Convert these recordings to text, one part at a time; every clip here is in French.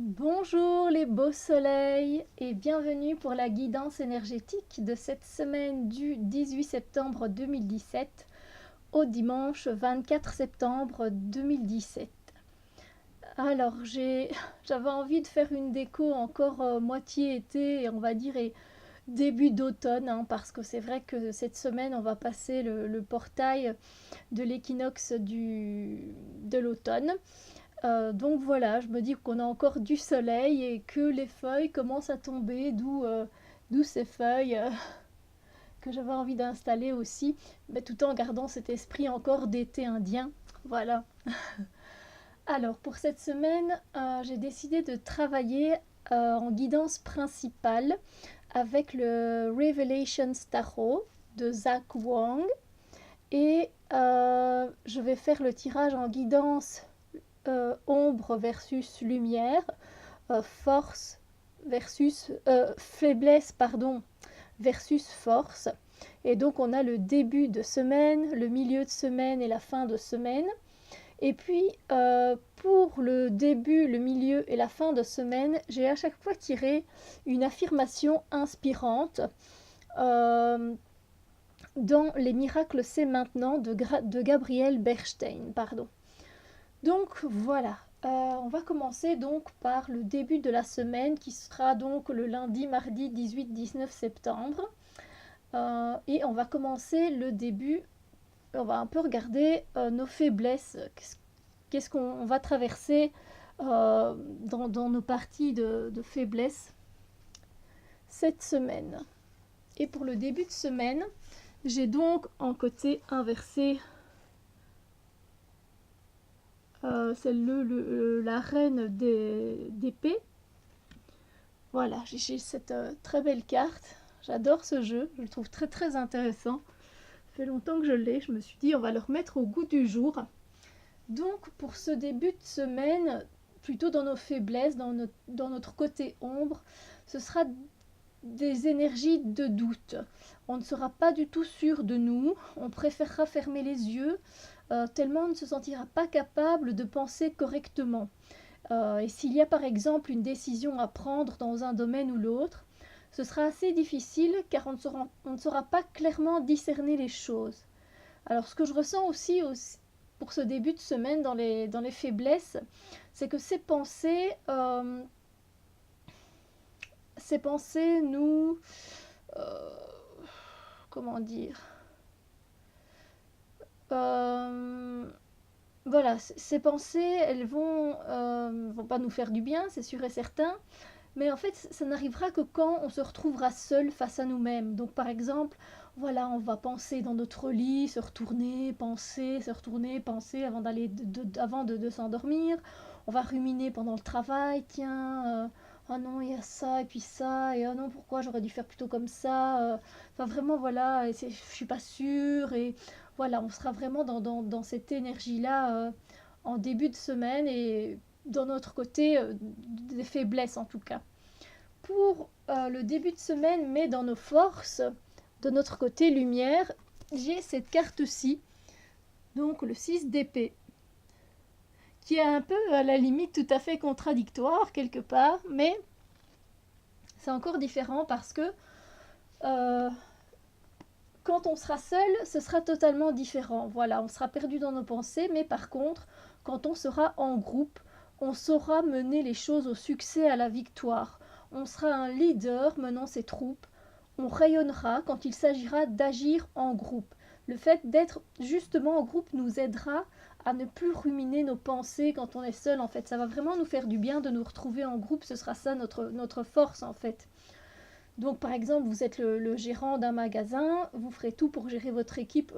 Bonjour les beaux soleils et bienvenue pour la guidance énergétique de cette semaine du 18 septembre 2017 au dimanche 24 septembre 2017. Alors j'avais envie de faire une déco encore moitié été et on va dire et début d'automne parce que c'est vrai que cette semaine on va passer le portail de l'équinoxe de l'automne. Donc voilà, je me dis qu'on a encore du soleil et que les feuilles commencent à tomber, d'où ces feuilles que j'avais envie d'installer aussi, mais tout en gardant cet esprit encore d'été indien. Voilà. Alors pour cette semaine, j'ai décidé de travailler en guidance principale avec le Revelation Tarot de Zach Wang et je vais faire le tirage en guidance ombre versus lumière, force versus faiblesse pardon versus force. Et donc on a le début de semaine, le milieu de semaine et la fin de semaine. Et puis pour le début, le milieu et la fin de semaine, j'ai à chaque fois tiré une affirmation inspirante dans Les miracles c'est maintenant de Gabriel Bernstein. Pardon. Donc voilà, on va commencer donc par le début de la semaine qui sera donc le lundi, mardi 18-19 septembre. Et on va commencer le début, on va un peu regarder nos faiblesses, qu'est-ce qu'on va traverser dans nos parties de faiblesse cette semaine. Et pour le début de semaine, j'ai donc en côté inversé c'est la reine d'épée. Voilà, j'ai cette très belle carte. J'adore ce jeu, je le trouve très très intéressant. Ça fait longtemps que je l'ai, je me suis dit on va le remettre au goût du jour. Donc pour ce début de semaine, plutôt dans nos faiblesses, dans notre côté ombre, ce sera des énergies de doute. On ne sera pas du tout sûr de nous, on préférera fermer les yeux, tellement on ne se sentira pas capable de penser correctement. Et s'il y a par exemple une décision à prendre dans un domaine ou l'autre, ce sera assez difficile car on ne saura pas clairement discerner les choses. Alors ce que je ressens aussi pour ce début de semaine dans les faiblesses, c'est que ces pensées nous... euh, comment dire euh, Voilà, ces pensées, elles vont pas nous faire du bien, c'est sûr et certain, mais en fait, ça n'arrivera que quand on se retrouvera seul face à nous-mêmes. Donc par exemple, voilà, on va penser dans notre lit, se retourner, penser, se retourner, penser avant de s'endormir. On va ruminer pendant le travail, tiens, oh non, il y a ça, et puis ça, et oh non, pourquoi j'aurais dû faire plutôt comme ça. Enfin vraiment, voilà, je suis pas sûre, et voilà, on sera vraiment dans cette énergie-là en début de semaine, et dans notre côté des faiblesses en tout cas. Pour le début de semaine, mais dans nos forces, de notre côté lumière, j'ai cette carte-ci, donc le 6 d'épée, qui est un peu à la limite tout à fait contradictoire quelque part, mais c'est encore différent parce que euh, quand on sera seul, ce sera totalement différent. Voilà, on sera perdu dans nos pensées, mais par contre, quand on sera en groupe, on saura mener les choses au succès, à la victoire. On sera un leader menant ses troupes. On rayonnera quand il s'agira d'agir en groupe. Le fait d'être justement en groupe nous aidera à ne plus ruminer nos pensées quand on est seul. En fait, ça va vraiment nous faire du bien de nous retrouver en groupe. Ce sera ça notre force en fait. Donc par exemple, vous êtes le gérant d'un magasin, vous ferez tout pour gérer votre équipe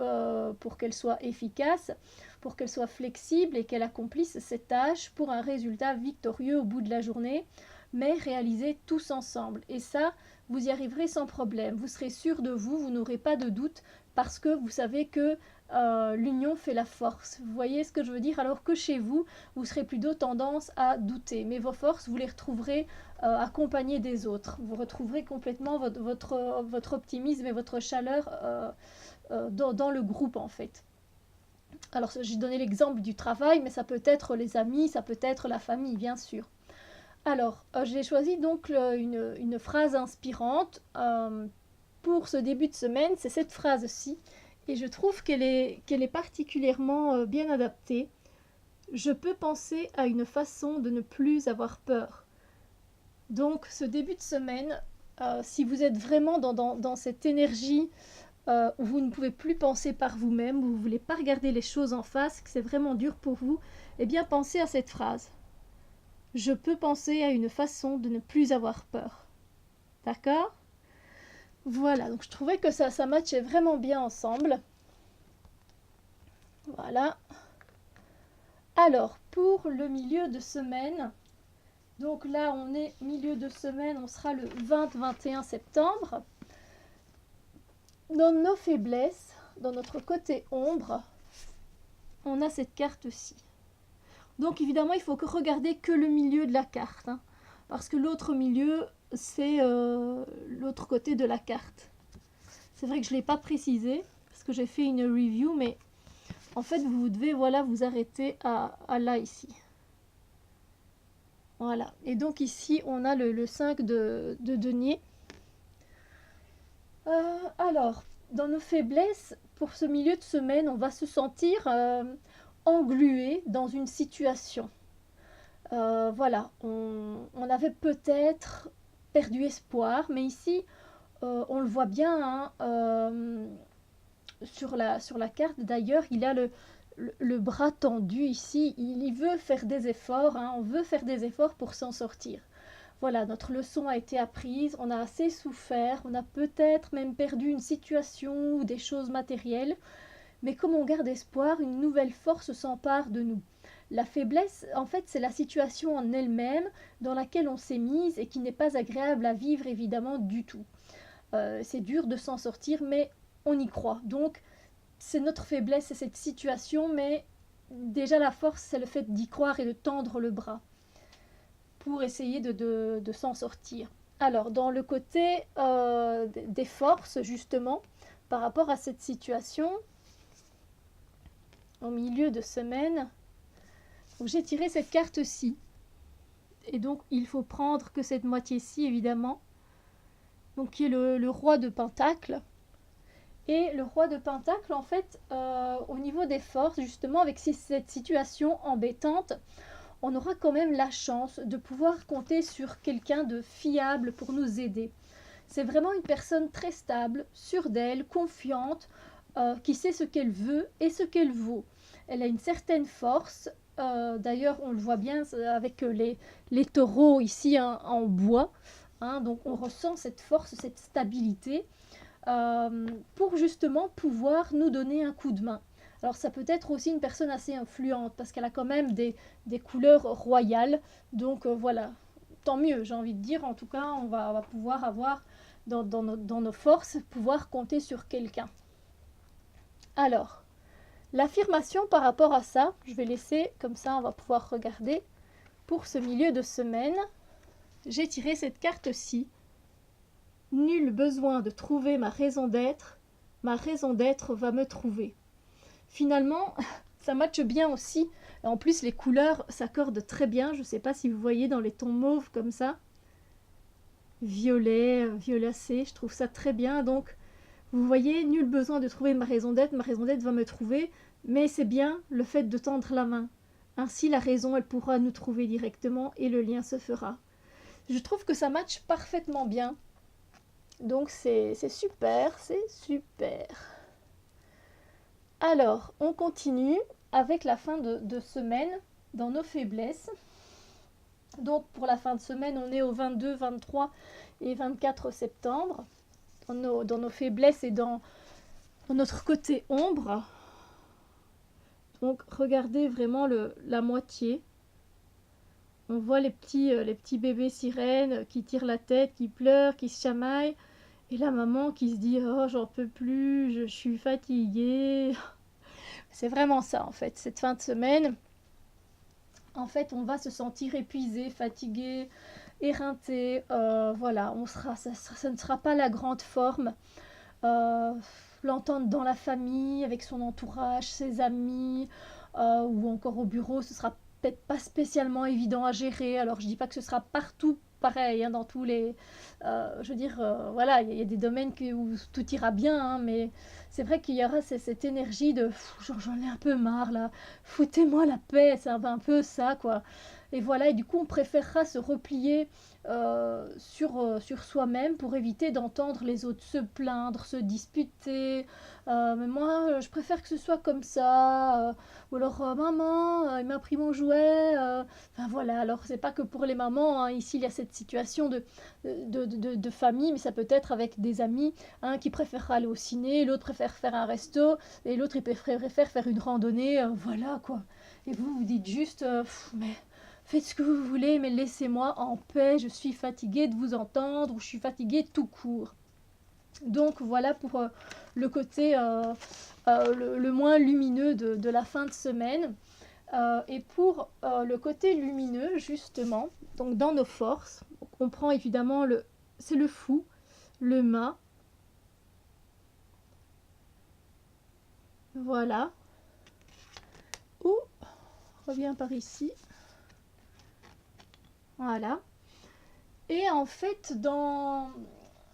pour qu'elle soit efficace, pour qu'elle soit flexible et qu'elle accomplisse ses tâches pour un résultat victorieux au bout de la journée, mais réalisé tous ensemble. Et ça, vous y arriverez sans problème. Vous serez sûr de vous, vous n'aurez pas de doute parce que vous savez que l'union fait la force. Vous voyez ce que je veux dire? Alors que chez vous, vous serez plutôt tendance à douter. Mais vos forces, vous les retrouverez accompagné des autres. Vous retrouverez complètement votre optimisme et votre chaleur dans le groupe en fait. Alors j'ai donné l'exemple du travail, mais ça peut être les amis, ça peut être la famille bien sûr. Alors, j'ai choisi donc une phrase inspirante pour ce début de semaine, c'est cette phrase-ci, et je trouve qu'elle est particulièrement bien adaptée. Je peux penser à une façon de ne plus avoir peur. Donc, ce début de semaine, si vous êtes vraiment dans cette énergie où vous ne pouvez plus penser par vous-même, où vous ne voulez pas regarder les choses en face, que c'est vraiment dur pour vous, eh bien pensez à cette phrase. Je peux penser à une façon de ne plus avoir peur. D'accord? Voilà, donc je trouvais que ça matchait vraiment bien ensemble. Voilà. Alors, pour le milieu de semaine, donc là on est milieu de semaine, on sera le 20-21 septembre. Dans nos faiblesses, dans notre côté ombre, on a cette carte-ci. Donc évidemment, il faut que regarder que le milieu de la carte, hein, parce que l'autre milieu, c'est l'autre côté de la carte. C'est vrai que je ne l'ai pas précisé, parce que j'ai fait une review, mais en fait, vous devez vous arrêter à là, ici. Voilà. Et donc ici, on a le 5 de denier. Alors, dans nos faiblesses, pour ce milieu de semaine, on va se sentir englué dans une situation. Voilà, on avait peut-être perdu espoir, mais ici, on le voit bien, hein, sur la carte. D'ailleurs, il a le bras tendu ici. Il veut faire des efforts, hein, on veut faire des efforts pour s'en sortir. Voilà, notre leçon a été apprise, on a assez souffert, on a peut-être même perdu une situation ou des choses matérielles, mais comme on garde espoir, une nouvelle force s'empare de nous. La faiblesse, en fait, c'est la situation en elle-même dans laquelle on s'est mise et qui n'est pas agréable à vivre, évidemment, du tout. C'est dur de s'en sortir, mais on y croit. Donc, c'est notre faiblesse, c'est cette situation, mais déjà la force, c'est le fait d'y croire et de tendre le bras pour essayer de s'en sortir. Alors, dans le côté des forces, justement, par rapport à cette situation, au milieu de semaine, j'ai tiré cette carte-ci. Et donc, il faut prendre que cette moitié-ci, évidemment, donc qui est le roi de Pentacle. Et le roi de Pentacle, en fait, au niveau des forces, justement, avec cette situation embêtante, on aura quand même la chance de pouvoir compter sur quelqu'un de fiable pour nous aider. C'est vraiment une personne très stable, sûre d'elle, confiante, qui sait ce qu'elle veut et ce qu'elle vaut. Elle a une certaine force. D'ailleurs, on le voit bien avec les taureaux ici, hein, en bois. Hein, donc on ressent cette force, cette stabilité pour justement pouvoir nous donner un coup de main. Alors ça peut être aussi une personne assez influente parce qu'elle a quand même des couleurs royales. Donc voilà, tant mieux, j'ai envie de dire. En tout cas, on va pouvoir avoir dans nos forces, pouvoir compter sur quelqu'un. Alors, l'affirmation par rapport à ça, je vais laisser comme ça, on va pouvoir regarder. Pour ce milieu de semaine, j'ai tiré cette carte-ci. Nul besoin de trouver ma raison d'être va me trouver. Finalement, ça matche bien aussi. Et en plus, les couleurs s'accordent très bien. Je ne sais pas si vous voyez dans les tons mauves comme ça. Violet, violacé, je trouve ça très bien. Donc, vous voyez, nul besoin de trouver ma raison d'être va me trouver. Mais c'est bien le fait de tendre la main. Ainsi, la raison, elle pourra nous trouver directement et le lien se fera. Je trouve que ça matche parfaitement bien. Donc, c'est super, c'est super. Alors, on continue avec la fin de semaine dans nos faiblesses. Donc, pour la fin de semaine, on est au 22, 23 et 24 septembre. Dans nos faiblesses et dans notre côté ombre. Donc, regardez vraiment la moitié. On voit les petits bébés sirènes qui tirent la tête, qui pleurent, qui se chamaillent. Et la maman qui se dit « Oh, j'en peux plus, je suis fatiguée ». C'est vraiment ça, en fait. Cette fin de semaine, en fait, on va se sentir épuisé, fatigué, éreinté. Voilà, ça ne sera pas la grande forme. L'entente dans la famille, avec son entourage, ses amis, ou encore au bureau, ce sera peut-être pas spécialement évident à gérer. Alors je dis pas que ce sera partout pareil, hein, dans tous les... je veux dire, voilà, il y a des domaines où tout ira bien, hein, mais c'est vrai qu'il y aura cette énergie de genre, j'en ai un peu marre là, foutez-moi la paix, c'est un peu ça quoi. Et voilà, et du coup on préférera se replier sur soi-même pour éviter d'entendre les autres se plaindre, se disputer. Mais moi, je préfère que ce soit comme ça. Ou alors, maman, il m'a pris mon jouet. Enfin voilà, alors c'est pas que pour les mamans, hein. Ici, il y a cette situation de famille, mais ça peut être avec des amis, un qui préfère aller au ciné, l'autre préfère faire un resto, et l'autre il préfère faire une randonnée. Voilà quoi. Et vous dites juste, mais faites ce que vous voulez, mais laissez-moi en paix, je suis fatiguée de vous entendre, ou je suis fatiguée tout court. Donc voilà pour le côté le moins lumineux de la fin de semaine. Et pour le côté lumineux, justement, donc dans nos forces, on prend évidemment c'est le fou, le mât. Voilà. Ou, reviens par ici. Voilà. Et en fait, dans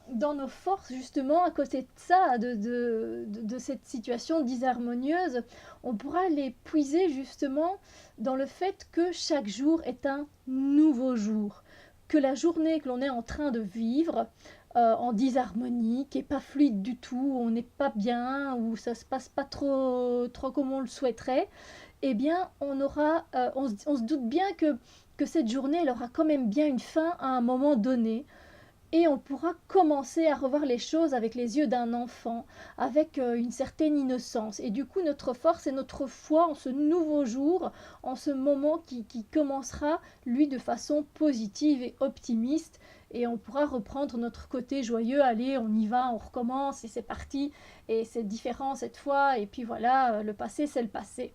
nos forces, justement, à côté de ça, de cette situation disharmonieuse, on pourra les puiser justement dans le fait que chaque jour est un nouveau jour. Que la journée que l'on est en train de vivre en disharmonie, qui n'est pas fluide du tout, on n'est pas bien, ou ça se passe pas trop comme on le souhaiterait, eh bien, on se doute bien que cette journée, elle aura quand même bien une fin à un moment donné, et on pourra commencer à revoir les choses avec les yeux d'un enfant, avec une certaine innocence. Et du coup, notre force et notre foi en ce nouveau jour, en ce moment qui commencera, lui, de façon positive et optimiste. Et on pourra reprendre notre côté joyeux. Allez, on y va, on recommence et c'est parti. Et c'est différent cette fois. Et puis voilà, le passé, c'est le passé.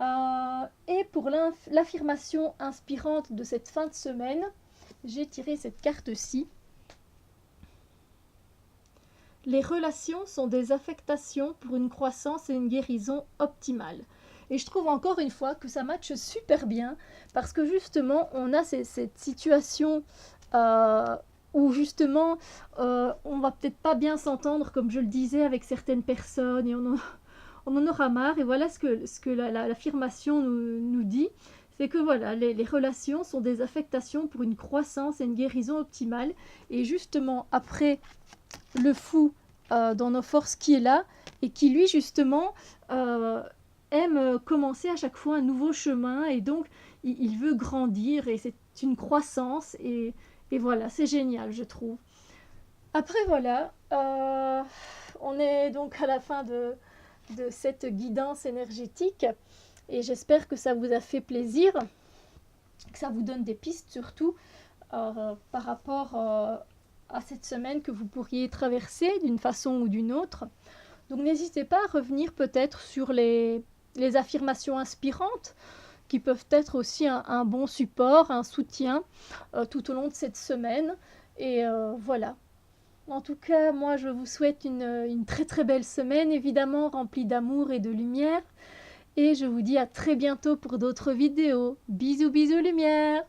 Et pour l'affirmation inspirante de cette fin de semaine, j'ai tiré cette carte-ci. Les relations sont des affectations pour une croissance et une guérison optimale. Et je trouve encore une fois que ça matche super bien parce que justement on a cette situation où justement on va peut-être pas bien s'entendre comme je le disais avec certaines personnes et on en aura marre. Et voilà ce que l'affirmation nous dit. C'est que voilà, les relations sont des affectations pour une croissance et une guérison optimale. Et justement, après le fou dans nos forces qui est là et qui lui justement aime commencer à chaque fois un nouveau chemin et donc il veut grandir et c'est une croissance et voilà, c'est génial je trouve. Après voilà, on est donc à la fin de cette guidance énergétique et j'espère que ça vous a fait plaisir, que ça vous donne des pistes surtout par rapport à cette semaine que vous pourriez traverser d'une façon ou d'une autre. Donc n'hésitez pas à revenir peut-être sur les affirmations inspirantes qui peuvent être aussi un bon support, un soutien tout au long de cette semaine. Et voilà. En tout cas, moi je vous souhaite une très très belle semaine, évidemment remplie d'amour et de lumière. Et je vous dis à très bientôt pour d'autres vidéos. Bisous bisous lumière!